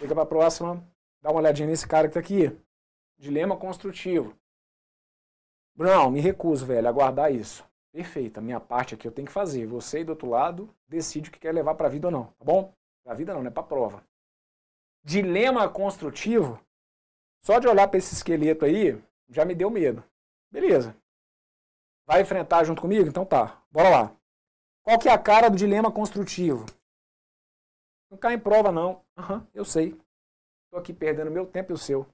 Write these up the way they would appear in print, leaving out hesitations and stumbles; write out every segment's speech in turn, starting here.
Fica para a próxima. Dá uma olhadinha nesse cara que tá aqui. Dilema construtivo. Bruno, me recuso, velho, a guardar isso. Perfeito, a minha parte aqui eu tenho que fazer. Você aí do outro lado decide o que quer levar para a vida ou não, tá bom? Para a vida não, né? Para a prova. Dilema construtivo. Só de olhar para esse esqueleto aí, já me deu medo. Beleza. Vai enfrentar junto comigo? Então tá, bora lá. Qual que é a cara do dilema construtivo? Não cai em prova não. Eu sei. Tô aqui perdendo meu tempo e o seu.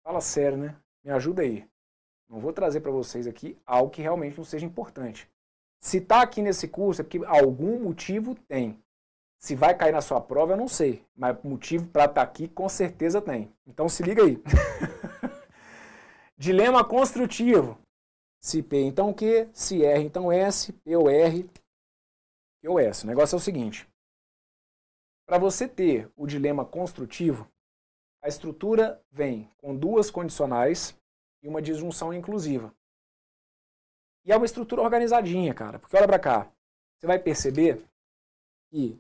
Fala sério, né? Me ajuda aí. Não vou trazer para vocês aqui algo que realmente não seja importante. Se tá aqui nesse curso é porque algum motivo tem. Se vai cair na sua prova, eu não sei. Mas motivo para estar aqui, com certeza tem. Então se liga aí. Dilema construtivo. Se P, então Q. Se R, então S. P ou R, Q ou S. O negócio é o seguinte. Para você ter o dilema construtivo, a estrutura vem com duas condicionais e uma disjunção inclusiva. E é uma estrutura organizadinha, cara. Porque olha para cá. Você vai perceber que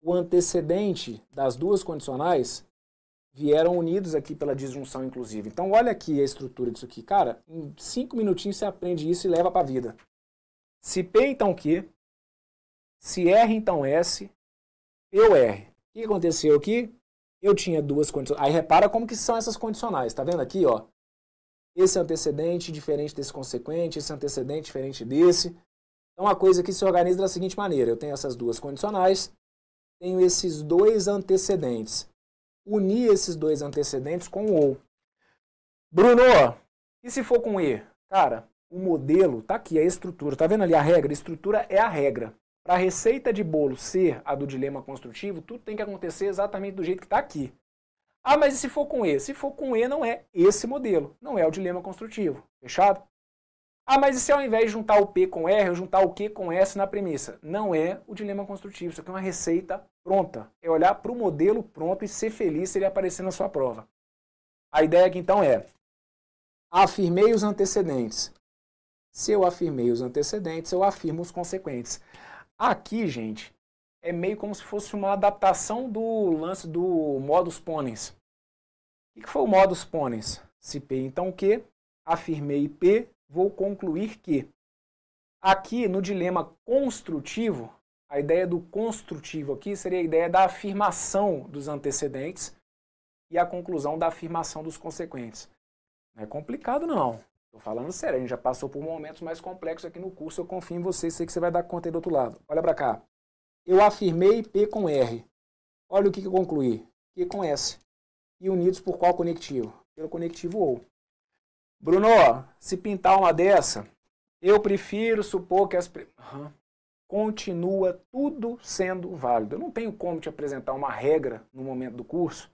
o antecedente das duas condicionais vieram unidos aqui pela disjunção inclusiva. Então olha aqui a estrutura disso aqui. Cara, em 5 minutinhos você aprende isso e leva para a vida. Se P, então Q. Se R, então S. P ou R. O que aconteceu aqui? Eu tinha duas condicionais. Aí repara como que são essas condicionais. Tá vendo aqui, ó? Esse antecedente diferente desse consequente, esse antecedente diferente desse. Então a coisa aqui se organiza da seguinte maneira. Eu tenho essas duas condicionais, tenho esses dois antecedentes. Unir esses dois antecedentes com o OU. Bruno, e se for com E? Cara, o modelo tá aqui, a estrutura. Tá vendo ali a regra? A estrutura é a regra. Para a receita de bolo ser a do dilema construtivo, tudo tem que acontecer exatamente do jeito que está aqui. Ah, mas e se for com E? Se for com E, não é esse modelo. Não é o dilema construtivo. Fechado? Ah, mas e se ao invés de juntar o P com R, eu juntar o Q com S na premissa? Não é o dilema construtivo. Isso aqui é uma receita pronta. É olhar para o modelo pronto e ser feliz se ele aparecer na sua prova. A ideia aqui, então, é afirmei os antecedentes. Se eu afirmei os antecedentes, eu afirmo os consequentes. Aqui, gente, é meio como se fosse uma adaptação do lance do modus ponens. O que foi o modus ponens? Se P, então Q, afirmei P, vou concluir que. Aqui, no dilema construtivo, a ideia do construtivo aqui seria a ideia da afirmação dos antecedentes e a conclusão da afirmação dos consequentes. Não é complicado, não. Estou falando sério, a gente já passou por momentos mais complexos aqui no curso, eu confio em você, sei que você vai dar conta aí do outro lado. Olha para cá. Eu afirmei P com R. Olha o que eu concluí. Q com S. E unidos por qual conectivo? Pelo conectivo OU. Bruno, se pintar uma dessa, eu prefiro supor que as... Continua tudo sendo válido. Eu não tenho como te apresentar uma regra no momento do curso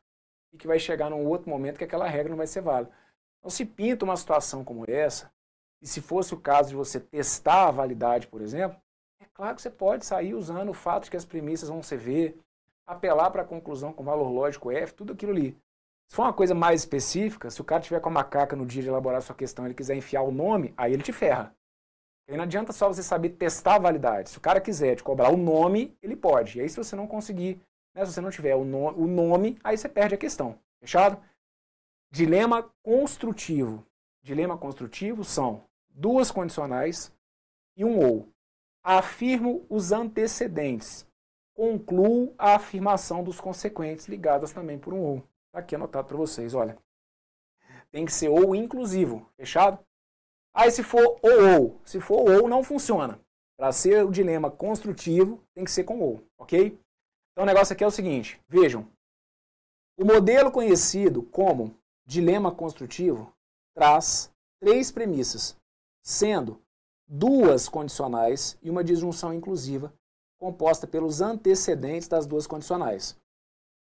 e que vai chegar num outro momento que aquela regra não vai ser válida. Então, se pinta uma situação como essa, e se fosse o caso de você testar a validade, por exemplo, é claro que você pode sair usando o fato de que as premissas vão ser V, apelar para a conclusão com valor lógico F, tudo aquilo ali. Se for uma coisa mais específica, se o cara tiver com a macaca no dia de elaborar a sua questão e ele quiser enfiar o nome, aí ele te ferra. Aí não adianta só você saber testar a validade. Se o cara quiser te cobrar o nome, ele pode. E aí se você não conseguir, né, se você não tiver o nome, aí você perde a questão. Fechado? Dilema construtivo. Dilema construtivo são duas condicionais e um OU. Afirmo os antecedentes. Concluo a afirmação dos consequentes ligadas também por um OU. Está aqui anotado para vocês, olha. Tem que ser OU inclusivo. Fechado? Aí se for OU. Se for OU, não funciona. Para ser o dilema construtivo, tem que ser com OU. Ok? Então o negócio aqui é o seguinte. Vejam. O modelo conhecido como dilema construtivo traz 3 premissas, sendo 2 condicionais e uma disjunção inclusiva composta pelos antecedentes das 2 condicionais.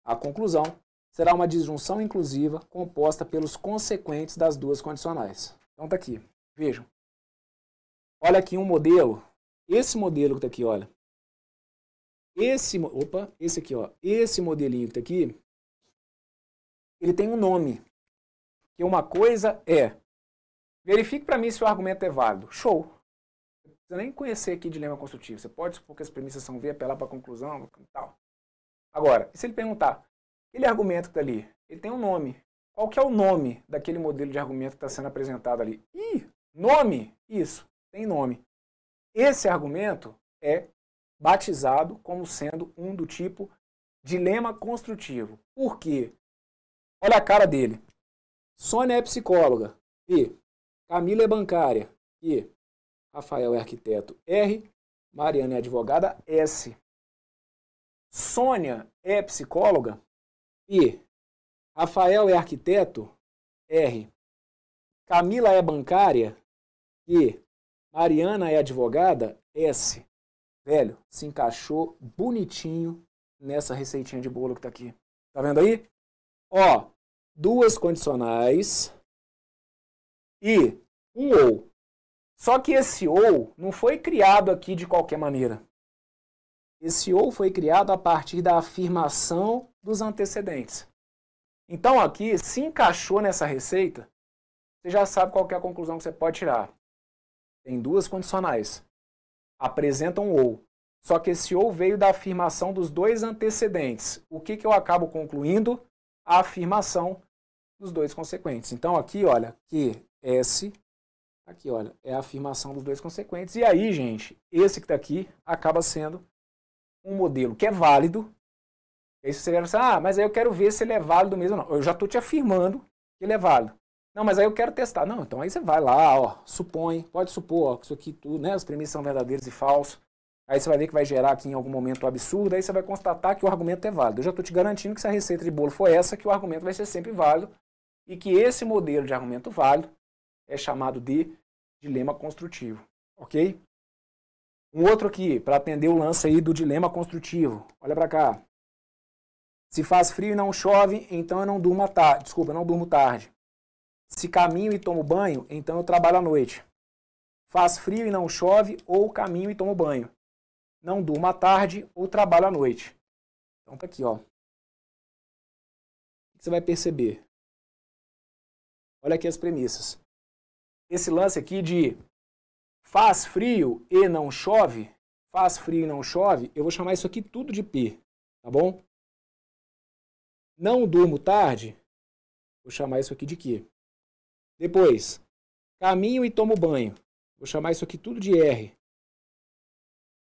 A conclusão será uma disjunção inclusiva composta pelos consequentes das 2 condicionais. Então está aqui, vejam. Olha aqui um modelo, esse modelo que está aqui, olha. Esse aqui, ó, esse modelinho que está aqui, ele tem um nome. Que uma coisa é, verifique para mim se o argumento é válido. Show. Não precisa nem conhecer aqui dilema construtivo. Você pode supor que as premissas são V, apelar para a conclusão e tal. Agora, e se ele perguntar, Aquele argumento que está ali, ele tem um nome. Qual que é o nome daquele modelo de argumento que está sendo apresentado ali? Ih, nome! Isso, tem nome. Esse argumento é batizado como sendo um do tipo dilema construtivo. Por quê? Olha a cara dele. Sônia é psicóloga. E Camila é bancária. E Rafael é arquiteto. R. Mariana é advogada. S. Sônia é psicóloga. E Rafael é arquiteto. R. Camila é bancária. E Mariana é advogada. S. Velho, se encaixou bonitinho nessa receitinha de bolo que tá aqui. Tá vendo aí? Ó, duas condicionais e um ou. Só que esse ou não foi criado aqui de qualquer maneira. Esse ou foi criado a partir da afirmação dos antecedentes. Então aqui, se encaixou nessa receita, você já sabe qual que é a conclusão que você pode tirar. Tem duas condicionais. Apresentam ou. Só que esse ou veio da afirmação dos dois antecedentes. O que eu acabo concluindo? A afirmação dos dois consequentes. Então aqui, olha, que S, aqui, olha, é a afirmação dos dois consequentes. E aí, gente, esse que está aqui acaba sendo um modelo que é válido. E aí você vai pensar, mas aí eu quero ver se ele é válido mesmo ou não. Eu já estou te afirmando que ele é válido. Não, mas aí eu quero testar. Não, então aí você vai lá, ó, supõe, pode supor, ó, que isso aqui tudo, né, as premissas são verdadeiras e falsas. Aí você vai ver que vai gerar aqui em algum momento um absurdo, aí você vai constatar que o argumento é válido. Eu já estou te garantindo que se a receita de bolo for essa, que o argumento vai ser sempre válido e que esse modelo de argumento válido é chamado de dilema construtivo, ok? Um outro aqui, para atender o lance aí do dilema construtivo. Olha para cá. Se faz frio e não chove, então eu não durmo tarde. Desculpa, eu não durmo tarde. Se caminho e tomo banho, então eu trabalho à noite. Faz frio e não chove, ou caminho e tomo banho. Não durmo à tarde ou trabalho à noite. Então tá aqui, ó. O que você vai perceber? Olha aqui as premissas. Esse lance aqui de faz frio e não chove, faz frio e não chove, eu vou chamar isso aqui tudo de P, tá bom? Não durmo tarde, vou chamar isso aqui de Q. Depois, caminho e tomo banho, vou chamar isso aqui tudo de R.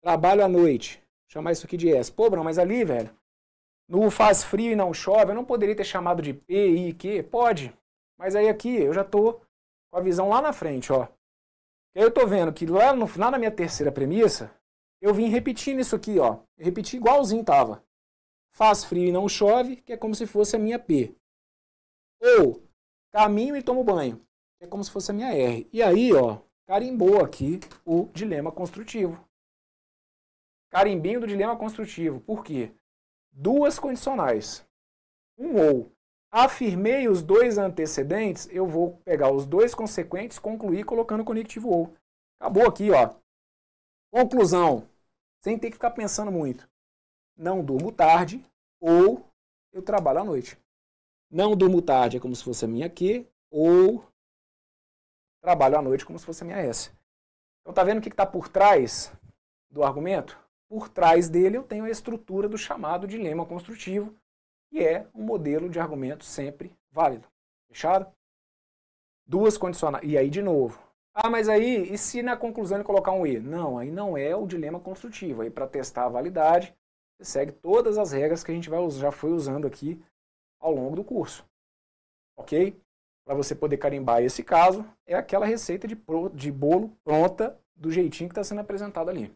Trabalho à noite, vou chamar isso aqui de S. Pô, Bruno, mas ali, velho, no faz frio e não chove, eu não poderia ter chamado de P, I, Q? Pode, mas aí aqui eu já tô com a visão lá na frente, ó. Eu tô vendo que lá na minha terceira premissa, eu vim repetindo isso aqui, ó. Eu repeti igualzinho tava. Faz frio e não chove, que é como se fosse a minha P. Ou caminho e tomo banho, que é como se fosse a minha R. E aí, ó, carimbou aqui o dilema construtivo. Carimbinho do dilema construtivo. Por quê? Duas condicionais. Um ou. Afirmei os dois antecedentes, eu vou pegar os dois consequentes, concluir colocando o conectivo ou. Acabou aqui, ó. Conclusão. Sem ter que ficar pensando muito. Não durmo tarde ou eu trabalho à noite. Não durmo tarde é como se fosse a minha Q ou trabalho à noite como se fosse a minha S. Então tá vendo o que está por trás do argumento? Por trás dele eu tenho a estrutura do chamado dilema construtivo, que é um modelo de argumento sempre válido. Fechado? Duas condicionais. E aí, de novo. Ah, mas aí, e se na conclusão ele colocar um E? Não, aí não é o dilema construtivo. Aí, para testar a validade, você segue todas as regras que a gente já foi usando aqui ao longo do curso. Ok? Para você poder carimbar esse caso, é aquela receita de bolo pronta do jeitinho que está sendo apresentado ali.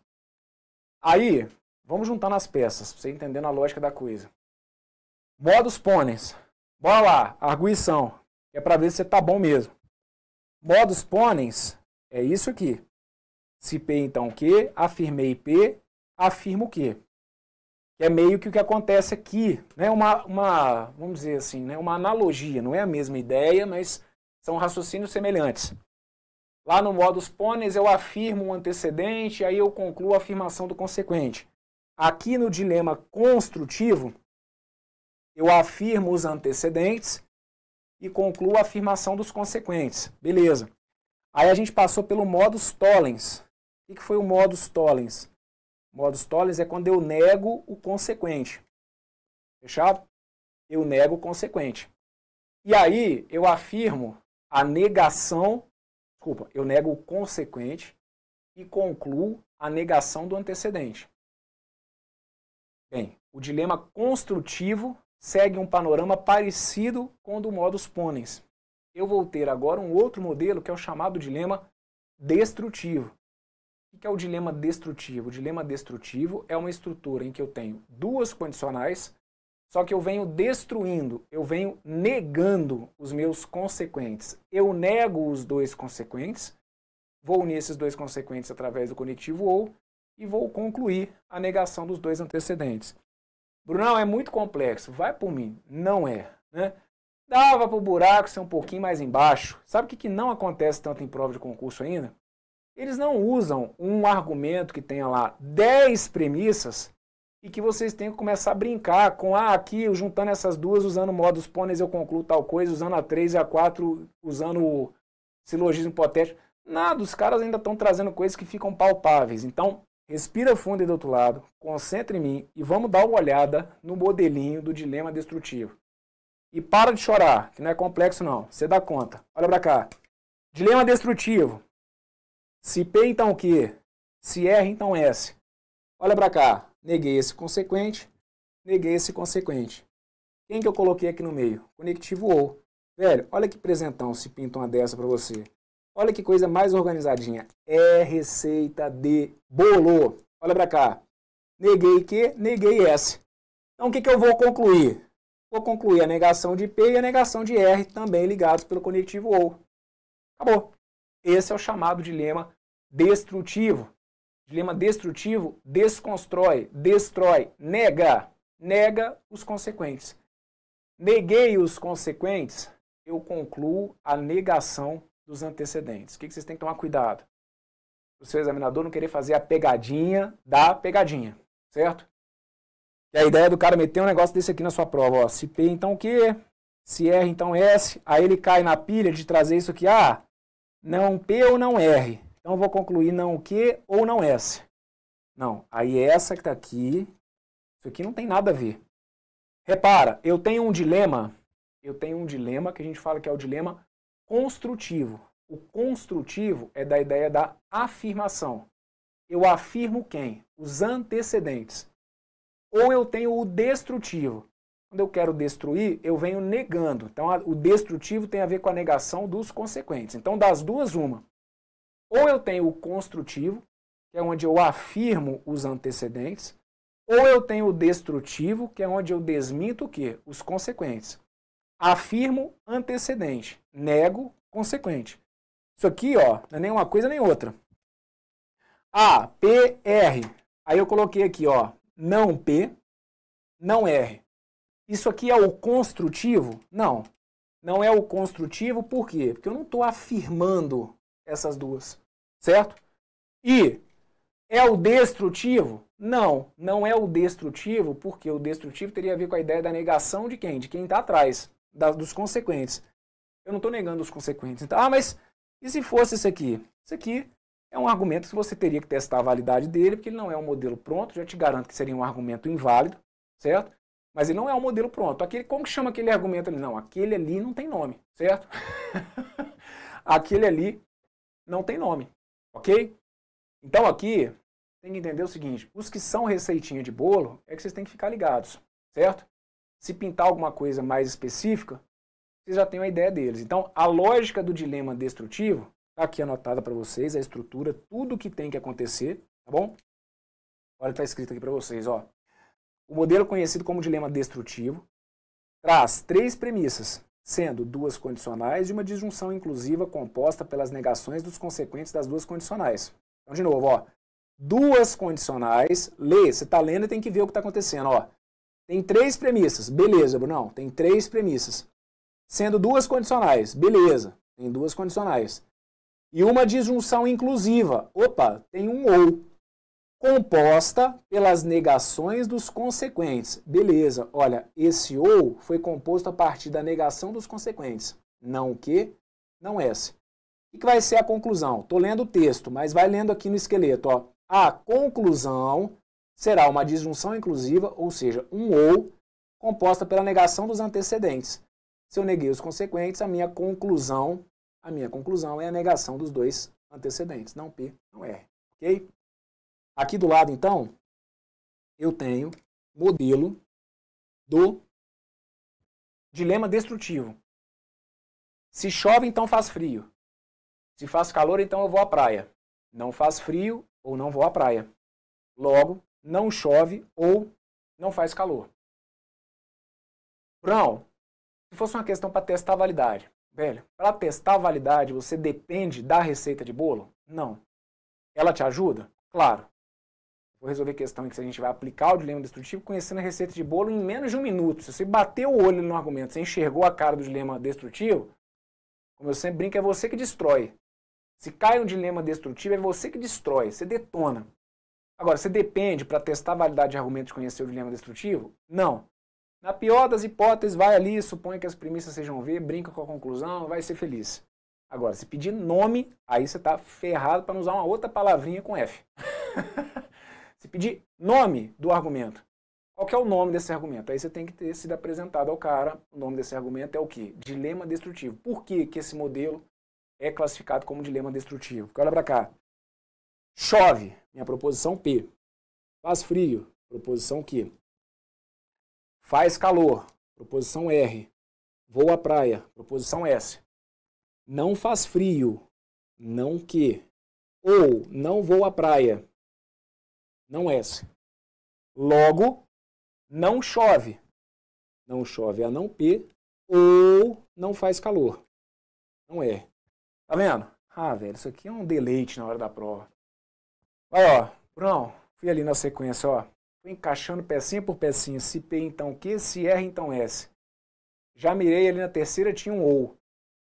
Aí, vamos juntar nas peças, para você entender a lógica da coisa. Modus ponens. Bora lá, arguição. É para ver se você tá bom mesmo. Modus ponens é isso aqui. Se P, então Q, afirmei P, afirmo Q. Que é meio que o que acontece aqui, né? Vamos dizer assim, né? Uma analogia. Não é a mesma ideia, mas são raciocínios semelhantes. Lá no modus ponens eu afirmo um antecedente, aí eu concluo a afirmação do consequente. Aqui no dilema construtivo, eu afirmo os antecedentes e concluo a afirmação dos consequentes. Beleza. Aí a gente passou pelo modus tollens. O que foi o modus tollens? O modus tollens é quando eu nego o consequente. Fechado? eu nego o consequente. E aí eu afirmo a negação, desculpa, eu nego o consequente e concluo a negação do antecedente. Bem, o dilema construtivo segue um panorama parecido com o do modus ponens. Eu vou ter agora um outro modelo que é o chamado dilema destrutivo. O que é o dilema destrutivo? O dilema destrutivo é uma estrutura em que eu tenho duas condicionais, só que eu venho destruindo, eu venho negando os meus consequentes. Eu nego os dois consequentes, vou unir esses dois consequentes através do conectivo ou e vou concluir a negação dos dois antecedentes. Brunão, é muito complexo. Vai por mim. Não é, né? Dava para o buraco ser um pouquinho mais embaixo. Sabe o que não acontece tanto em prova de concurso ainda? Eles não usam um argumento que tenha lá 10 premissas e que vocês tenham que começar a brincar com, aqui, eu juntando essas duas, usando modus ponens, eu concluo tal coisa, usando a 3 e a 4, usando o silogismo hipotético. Nada, os caras ainda estão trazendo coisas que ficam palpáveis. Então, respira fundo aí do outro lado, concentra em mim e vamos dar uma olhada no modelinho do dilema destrutivo. E para de chorar, que não é complexo não, você dá conta. Olha para cá. Dilema destrutivo. Se P, então o quê? Se R, então S. Olha para cá. Neguei esse consequente, neguei esse consequente. Quem que eu coloquei aqui no meio? Conectivo ou. Velho, olha que presentão se pinta uma dessa para você. Olha que coisa mais organizadinha. É receita de bolo. Olha para cá. Neguei que? Neguei S. Então o que eu vou concluir? Vou concluir a negação de P e a negação de R, também ligados pelo conectivo ou. Acabou. Esse é o chamado dilema destrutivo. Dilema destrutivo desconstrói, destrói, nega os consequentes. Neguei os consequentes, eu concluo a negação dos antecedentes. O que vocês têm que tomar cuidado? O seu examinador não querer fazer a pegadinha da pegadinha, certo? E a ideia do cara meter um negócio desse aqui na sua prova, ó, se P então o quê? Se R então S, aí ele cai na pilha de trazer isso aqui, não P ou não R. Então eu vou concluir não Q ou não S. Não, aí essa que está aqui, isso aqui não tem nada a ver. Repara, eu tenho um dilema que a gente fala que é o dilema construtivo. O construtivo é da ideia da afirmação. Eu afirmo quem? Os antecedentes. Ou eu tenho o destrutivo. Quando eu quero destruir, eu venho negando. Então o destrutivo tem a ver com a negação dos consequentes. Então das duas, uma. Ou eu tenho o construtivo, que é onde eu afirmo os antecedentes, ou eu tenho o destrutivo, que é onde eu desminto o quê? Os consequentes. Afirmo antecedente, nego consequente. Isso aqui, ó, não é nem uma coisa nem outra. A, P, R. Aí eu coloquei aqui, ó, não P, não R. Isso aqui é o construtivo? Não. Não é o construtivo, por quê? Porque eu não estou afirmando essas duas, certo? E é o destrutivo? Não, não é o destrutivo, porque o destrutivo teria a ver com a ideia da negação de quem? De quem está atrás, dos consequentes. Eu não estou negando os consequentes. Então, mas e se fosse isso aqui? Isso aqui é um argumento que você teria que testar a validade dele, porque ele não é um modelo pronto, já te garanto que seria um argumento inválido, certo? Mas ele não é um modelo pronto. Como que chama aquele argumento ali? Não, aquele ali não tem nome, certo? Aquele ali não tem nome, ok? Então aqui tem que entender o seguinte, os que são receitinha de bolo é que vocês têm que ficar ligados, certo? Se pintar alguma coisa mais específica, vocês já têm uma ideia deles. Então a lógica do dilema destrutivo está aqui anotada para vocês, a estrutura, tudo que tem que acontecer, tá bom? Olha o que está escrito aqui para vocês, ó. O modelo conhecido como dilema destrutivo traz 3 premissas, sendo 2 condicionais e uma disjunção inclusiva composta pelas negações dos consequentes das 2 condicionais. Então, de novo, ó, 2 condicionais, lê, você está lendo e tem que ver o que está acontecendo, ó. Tem 3 premissas, beleza, Brunão, tem 3 premissas. Sendo 2 condicionais, beleza, tem 2 condicionais. E uma disjunção inclusiva, opa, tem um ou. Composta pelas negações dos consequentes. Beleza, olha, esse ou foi composto a partir da negação dos consequentes. Não Q, não S. O que vai ser a conclusão? Estou lendo o texto, mas vai lendo aqui no esqueleto. Ó. A conclusão será uma disjunção inclusiva, ou seja, um ou, composta pela negação dos antecedentes. Se eu neguei os consequentes, a minha conclusão é a negação dos dois antecedentes, não P, não R. Ok? Aqui do lado, então, eu tenho modelo do dilema destrutivo. Se chove, então faz frio. Se faz calor, então eu vou à praia. Não faz frio ou não vou à praia. Logo, não chove ou não faz calor. Brunão, se fosse uma questão para testar a validade, velho, para testar a validade você depende da receita de bolo? Não. Ela te ajuda? Claro. Vou resolver questão em que a gente vai aplicar o dilema destrutivo conhecendo a receita de bolo em menos de um minuto. Se você bateu o olho no argumento, você enxergou a cara do dilema destrutivo, como eu sempre brinco, é você que destrói. Se cai um dilema destrutivo, é você que destrói, você detona. Agora, você depende para testar a validade de argumento de conhecer o dilema destrutivo? Não. Na pior das hipóteses, vai ali, supõe que as premissas sejam V, brinca com a conclusão, vai ser feliz. Agora, se pedir nome, aí você está ferrado para não usar uma outra palavrinha com F. Se pedir nome do argumento, qual que é o nome desse argumento? Aí você tem que ter sido apresentado ao cara, o nome desse argumento é o quê? Dilema destrutivo. Por que que esse modelo é classificado como dilema destrutivo? Porque olha para cá. Chove, minha proposição P. Faz frio, proposição Q. Faz calor, proposição R. Vou à praia, proposição S. Não faz frio, não Q. Ou não vou à praia, não S. Logo, não chove. Não chove a não P. Ou não faz calor, não R. Tá vendo? Ah, velho, isso aqui é um deleite na hora da prova. Vai, ó. Bruno, fui ali na sequência, ó. Fui encaixando pecinha por pecinha. Se P, então Q. Se R, então S. Já mirei ali na terceira, tinha um OU.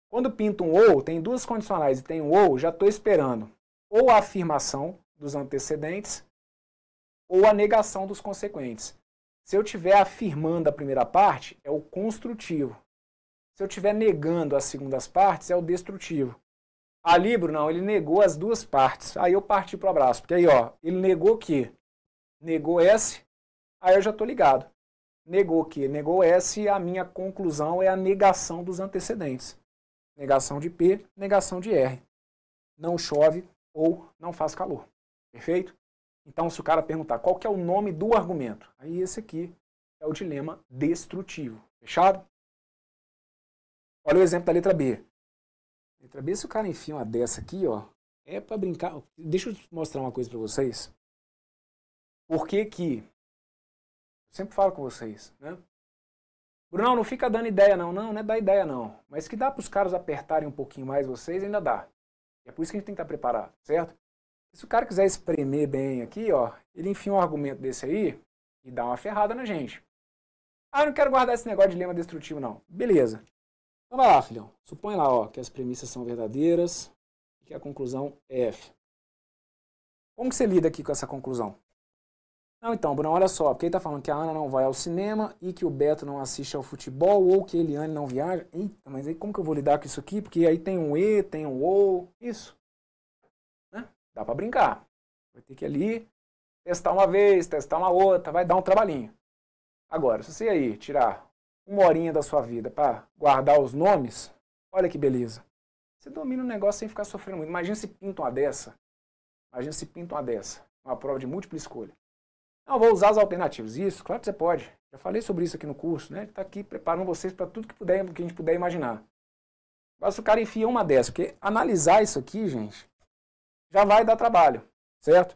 Quando pinto um OU, tem duas condicionais e tem um OU, já estou esperando ou a afirmação dos antecedentes ou a negação dos consequentes. Se eu estiver afirmando a primeira parte, é o construtivo. Se eu estiver negando as segundas partes, é o destrutivo. Ali, Brunão, ele negou as duas partes. Aí eu parti para o abraço. Porque aí, ó, ele negou que negou S, aí eu já estou ligado. Negou que negou S, a minha conclusão é a negação dos antecedentes. Negação de P, negação de R. Não chove ou não faz calor. Perfeito? Então, se o cara perguntar qual que é o nome do argumento, aí esse aqui é o dilema destrutivo. Fechado? Olha o exemplo da letra B. Letra B, se o cara enfia uma dessa aqui, ó, é para brincar. Deixa eu mostrar uma coisa para vocês. Por que que... Eu sempre falo com vocês, né? Brunão, não fica dando ideia não. Não, não é dar ideia não. Mas que dá para os caras apertarem um pouquinho mais vocês, ainda dá. É por isso que a gente tem que estar preparado, certo? Se o cara quiser espremer bem aqui, ó, ele enfia um argumento desse aí e dá uma ferrada na gente. Ah, eu não quero guardar esse negócio de dilema destrutivo não. Beleza. Então vai lá, filhão. Supõe lá, ó, que as premissas são verdadeiras e que a conclusão é F. Como que você lida aqui com essa conclusão? Não, então, Bruno, olha só, porque ele está falando que a Ana não vai ao cinema e que o Beto não assiste ao futebol ou que a Eliane não viaja. Eita, mas aí como que eu vou lidar com isso aqui? Porque aí tem um E, tem um OU, isso. Né? Dá para brincar. Vai ter que ir ali, testar uma vez, testar uma outra, vai dar um trabalhinho. Agora, se você aí tirar uma horinha da sua vida para guardar os nomes, olha que beleza. Você domina o negócio sem ficar sofrendo muito. Imagina se pinta uma dessa. Imagina se pinta uma dessa. Uma prova de múltipla escolha. Não, vou usar as alternativas. Isso, claro que você pode. Já falei sobre isso aqui no curso, né? Está aqui preparando vocês para tudo que a gente puder imaginar. Agora, se o cara enfia uma dessa, porque analisar isso aqui, gente, já vai dar trabalho, certo?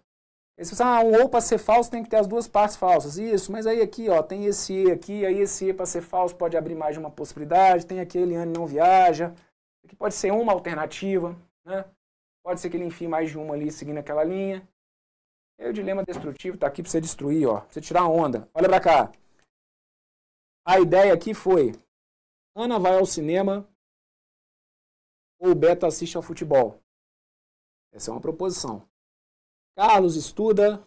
Aí se você um ou para ser falso tem que ter as duas partes falsas. Isso, mas aí aqui, ó, tem esse E aqui, aí esse E para ser falso pode abrir mais de uma possibilidade, tem aqui a Eliane não viaja. Aqui pode ser uma alternativa, né? Pode ser que ele enfie mais de uma ali seguindo aquela linha. E aí o dilema destrutivo está aqui para você destruir, ó, pra você tirar a onda. Olha para cá. A ideia aqui foi: Ana vai ao cinema ou o Beto assiste ao futebol. Essa é uma proposição. Carlos estuda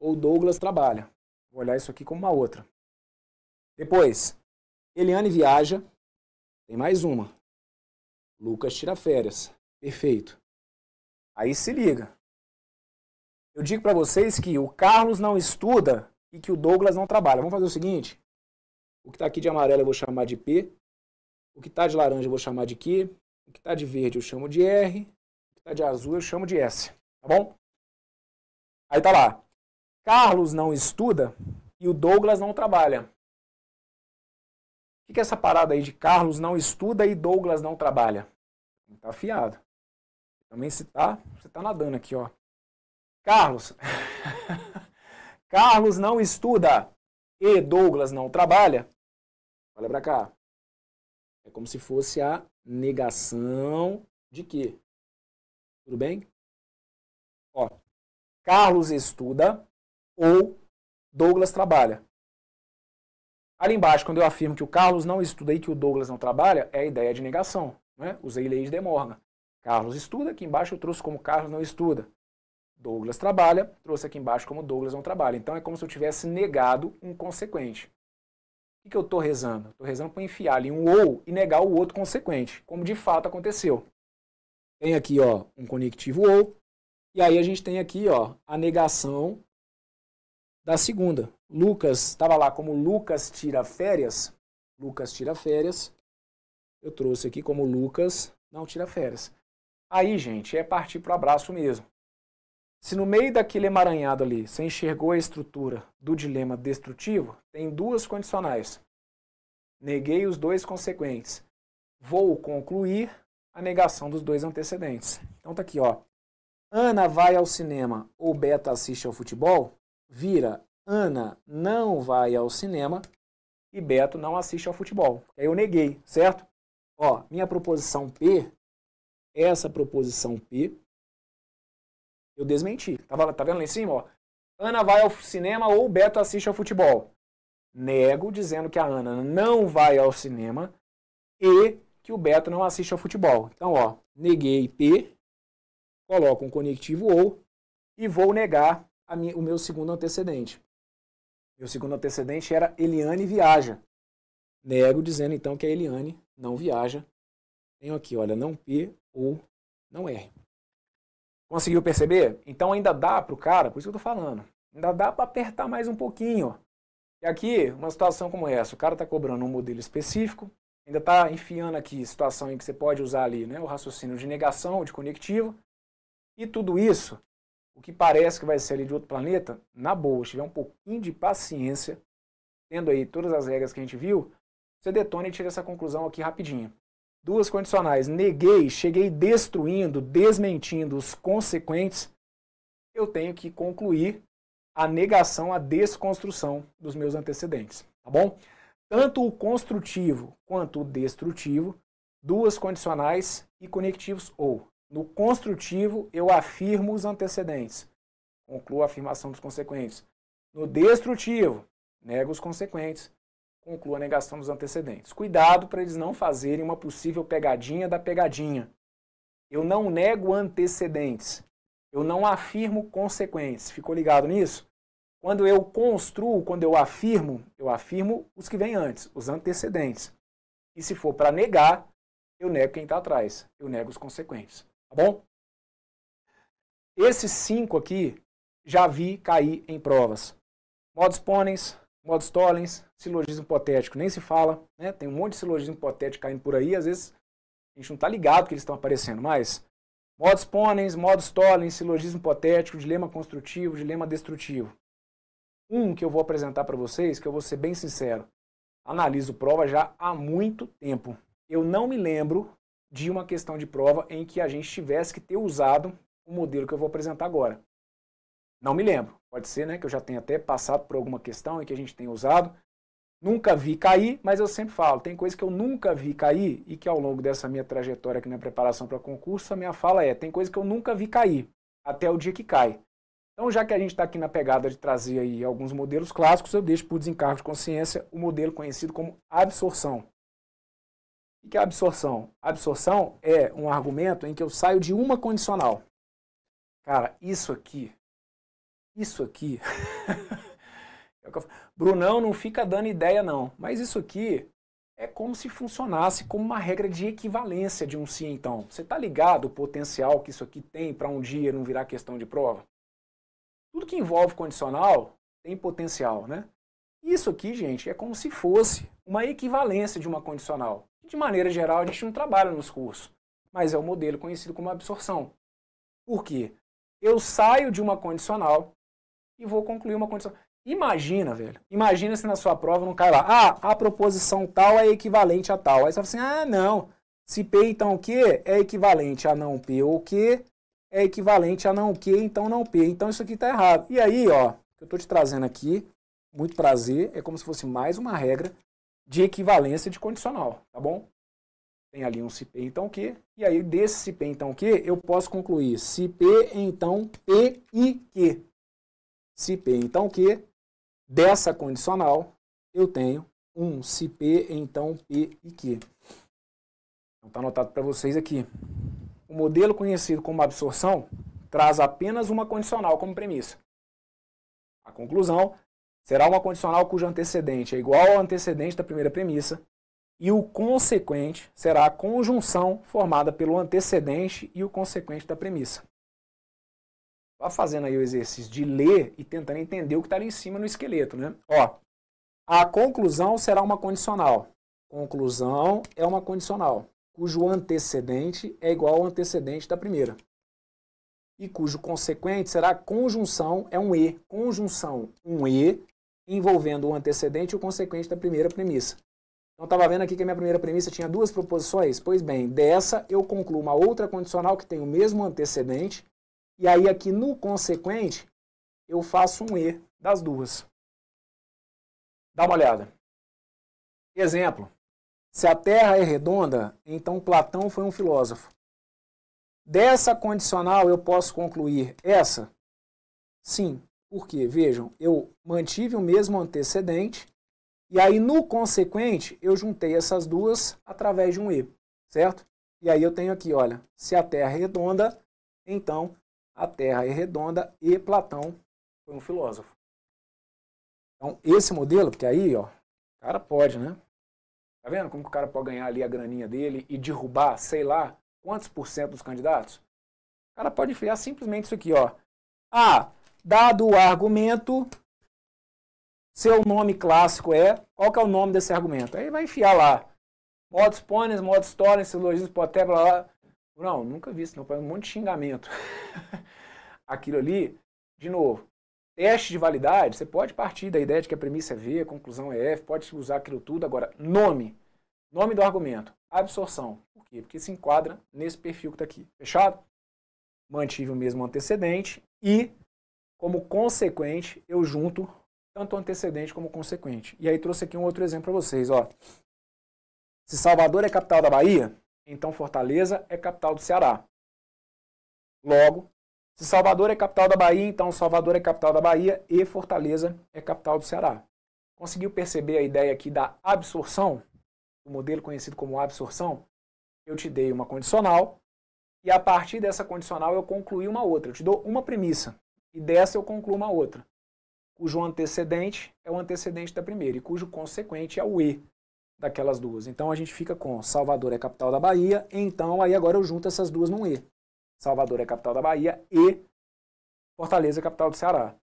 ou Douglas trabalha. Vou olhar isso aqui como uma outra. Depois, Eliane viaja. Tem mais uma. Lucas tira férias. Perfeito. Aí se liga. Eu digo para vocês que o Carlos não estuda e que o Douglas não trabalha. Vamos fazer o seguinte. O que está aqui de amarelo eu vou chamar de P. O que está de laranja eu vou chamar de Q. O que está de verde eu chamo de R. O que está de azul eu chamo de S. Tá bom? Aí tá lá. Carlos não estuda e o Douglas não trabalha. O que é essa parada aí de Carlos não estuda e Douglas não trabalha? Tá afiado. Também você tá nadando aqui, ó. Carlos. Carlos não estuda e Douglas não trabalha. Olha pra cá. É como se fosse a negação de quê? Tudo bem? Ó. Carlos estuda ou Douglas trabalha. Ali embaixo, quando eu afirmo que o Carlos não estuda e que o Douglas não trabalha, é a ideia de negação. Né? Usei lei de De Morgan. Carlos estuda, aqui embaixo eu trouxe como Carlos não estuda. Douglas trabalha, trouxe aqui embaixo como Douglas não trabalha. Então é como se eu tivesse negado um consequente. O que eu estou rezando? Estou rezando para enfiar ali um ou e negar o outro consequente, como de fato aconteceu. Tem aqui ó, um conectivo ou, e aí a gente tem aqui ó, a negação da segunda. Lucas estava lá como Lucas tira férias. Lucas tira férias. Eu trouxe aqui como Lucas não tira férias. Aí, gente, é partir para o abraço mesmo. Se no meio daquele emaranhado ali você enxergou a estrutura do dilema destrutivo, tem duas condicionais. Neguei os dois consequentes. Vou concluir a negação dos dois antecedentes. Então tá aqui, ó. Ana vai ao cinema ou Beto assiste ao futebol, vira Ana não vai ao cinema e Beto não assiste ao futebol. Aí eu neguei, certo? Ó, minha proposição P, essa proposição P, eu desmenti. Tá vendo lá em cima? Ó? Ana vai ao cinema ou Beto assiste ao futebol. Nego, dizendo que a Ana não vai ao cinema e que o Beto não assiste ao futebol. Então, ó, neguei P, coloco um conectivo ou e vou negar o meu segundo antecedente. Meu segundo antecedente era Eliane viaja. Nego, dizendo então que a Eliane não viaja. Tenho aqui, olha, não P ou não R. Conseguiu perceber? Então ainda dá para o cara, por isso que eu estou falando, ainda dá para apertar mais um pouquinho. E aqui, uma situação como essa, o cara está cobrando um modelo específico, ainda está enfiando aqui situação em que você pode usar ali, né, o raciocínio de negação, de conectivo, e tudo isso, o que parece que vai ser ali de outro planeta, na boa, se tiver um pouquinho de paciência, tendo aí todas as regras que a gente viu, você detona e tira essa conclusão aqui rapidinho. Duas condicionais, neguei, cheguei destruindo, desmentindo os consequentes, eu tenho que concluir a negação, a desconstrução dos meus antecedentes, tá bom? Tanto o construtivo quanto o destrutivo, duas condicionais e conectivos ou. No construtivo, eu afirmo os antecedentes, concluo a afirmação dos consequentes. No destrutivo, nego os consequentes, concluo a negação dos antecedentes. Cuidado para eles não fazerem uma possível pegadinha da pegadinha. Eu não nego antecedentes. Eu não afirmo consequentes. Ficou ligado nisso? Quando eu construo, quando eu afirmo os que vêm antes, os antecedentes. E se for para negar, eu nego quem está atrás. Eu nego os consequentes. Tá bom? Esses 5 aqui já vi cair em provas. Modus ponens, modus tollens, silogismo hipotético, nem se fala, né? Tem um monte de silogismo hipotético caindo por aí, às vezes a gente não está ligado que eles estão aparecendo, mas modus ponens, modus tollens, silogismo hipotético, dilema construtivo, dilema destrutivo. Um que eu vou apresentar para vocês, que eu vou ser bem sincero, analiso prova já há muito tempo. Eu não me lembro de uma questão de prova em que a gente tivesse que ter usado o modelo que eu vou apresentar agora. Não me lembro. Pode ser, né, que eu já tenha até passado por alguma questão em que a gente tenha usado. Nunca vi cair, mas eu sempre falo, tem coisa que eu nunca vi cair e que ao longo dessa minha trajetória aqui na preparação para concurso, a minha fala é, tem coisa que eu nunca vi cair, até o dia que cai. Então, já que a gente está aqui na pegada de trazer aí alguns modelos clássicos, eu deixo por desencargo de consciência o modelo conhecido como absorção. O que é absorção? Absorção é um argumento em que eu saio de uma condicional. Cara, isso aqui... Brunão, não fica dando ideia não, mas isso aqui é como se funcionasse como uma regra de equivalência de um sim então. Você está ligado o potencial que isso aqui tem para um dia não virar questão de prova? Tudo que envolve condicional tem potencial, né? Isso aqui, gente, é como se fosse uma equivalência de uma condicional. De maneira geral, a gente não trabalha nos cursos, mas é o modelo conhecido como absorção. Por quê? Eu saio de uma condicional e vou concluir uma condicional. Imagina, velho, imagina se na sua prova não cai lá, a proposição tal é equivalente a tal. Aí você fala assim, não, se P então o Q é equivalente a não P ou Q é equivalente a não Q, então não P. Então isso aqui está errado. E aí, ó, eu estou te trazendo aqui, muito prazer, é como se fosse mais uma regra de equivalência de condicional, tá bom? Tem ali um se P então Q, e aí desse se P então Q, eu posso concluir se P então P e Q. Se P então Q, dessa condicional, eu tenho um se P então P e Q. Então está anotado para vocês aqui. O modelo conhecido como absorção traz apenas uma condicional como premissa. A conclusão será uma condicional cujo antecedente é igual ao antecedente da primeira premissa e o consequente será a conjunção formada pelo antecedente e o consequente da premissa. Vá fazendo aí o exercício de ler e tentando entender o que está ali em cima no esqueleto, né? Ó, a conclusão será uma condicional. Conclusão é uma condicional cujo antecedente é igual ao antecedente da primeira. E cujo consequente será a conjunção, é um E. Conjunção, um E, envolvendo o antecedente e o consequente da primeira premissa. Então, estava vendo aqui que a minha primeira premissa tinha duas proposições? Pois bem, dessa eu concluo uma outra condicional que tem o mesmo antecedente, e aí aqui no consequente eu faço um E das duas. Dá uma olhada. Exemplo. Se a Terra é redonda, então Platão foi um filósofo. Dessa condicional eu posso concluir essa? Sim. Por quê? Vejam, eu mantive o mesmo antecedente e aí no consequente eu juntei essas duas através de um E, certo? E aí eu tenho aqui, olha, se a Terra é redonda, então a Terra é redonda e Platão foi um filósofo. Então esse modelo, porque aí, ó, o cara pode, né? Tá vendo como que o cara pode ganhar ali a graninha dele e derrubar, sei lá, quantos % dos candidatos? O cara pode enfiar simplesmente isso aqui, ó. Dado o argumento, seu nome clássico é... Qual que é o nome desse argumento? Aí vai enfiar lá. Modus ponens, modus tollens, silogismo hipotético, blá, blá. Não, nunca vi isso, não. Põe um monte de xingamento. Aquilo ali, de novo, teste de validade, você pode partir da ideia de que a premissa é V, a conclusão é F, pode usar aquilo tudo. Agora, nome do argumento, absorção. Por quê? Porque se enquadra nesse perfil que está aqui. Fechado? Mantive o mesmo antecedente e, como consequente, eu junto tanto o antecedente como o consequente. E aí trouxe aqui um outro exemplo para vocês. Ó. Se Salvador é capital da Bahia, então Fortaleza é capital do Ceará. Logo, se Salvador é capital da Bahia, então Salvador é capital da Bahia e Fortaleza é capital do Ceará. Conseguiu perceber a ideia aqui da absorção? O modelo conhecido como absorção? Eu te dei uma condicional e a partir dessa condicional eu concluí uma outra. Eu te dou uma premissa e dessa eu concluo uma outra, cujo antecedente é o antecedente da primeira e cujo consequente é o E daquelas duas. Então a gente fica com Salvador é capital da Bahia, então aí agora eu junto essas duas num E. Salvador é capital da Bahia e Fortaleza é capital do Ceará.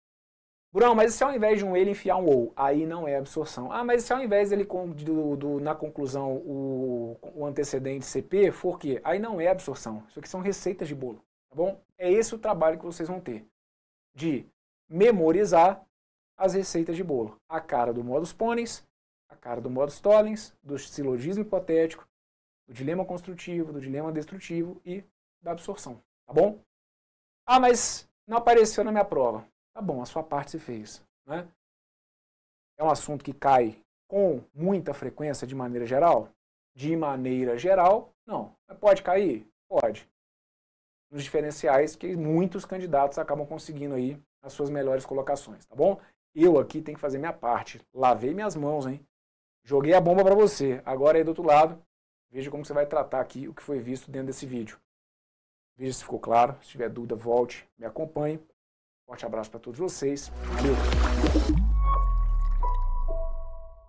Bruno, mas se ao invés de um ele enfiar um ou, aí não é absorção. Mas se ao invés dele na conclusão o antecedente CP for que, aí não é absorção. Isso aqui são receitas de bolo, tá bom? É esse o trabalho que vocês vão ter, de memorizar as receitas de bolo. A cara do modus ponens, a cara do modus tollens, do silogismo hipotético, do dilema construtivo, do dilema destrutivo e da absorção, tá bom? Mas não apareceu na minha prova. Tá bom, a sua parte se fez, né? É um assunto que cai com muita frequência de maneira geral? De maneira geral, não. Pode cair? Pode. Nos diferenciais que muitos candidatos acabam conseguindo aí as suas melhores colocações, tá bom? Eu aqui tenho que fazer minha parte. Lavei minhas mãos, hein? Joguei a bomba para você. Agora aí do outro lado, veja como você vai tratar aqui o que foi visto dentro desse vídeo. Veja se ficou claro. Se tiver dúvida, volte, me acompanhe. Forte abraço para todos vocês. Valeu!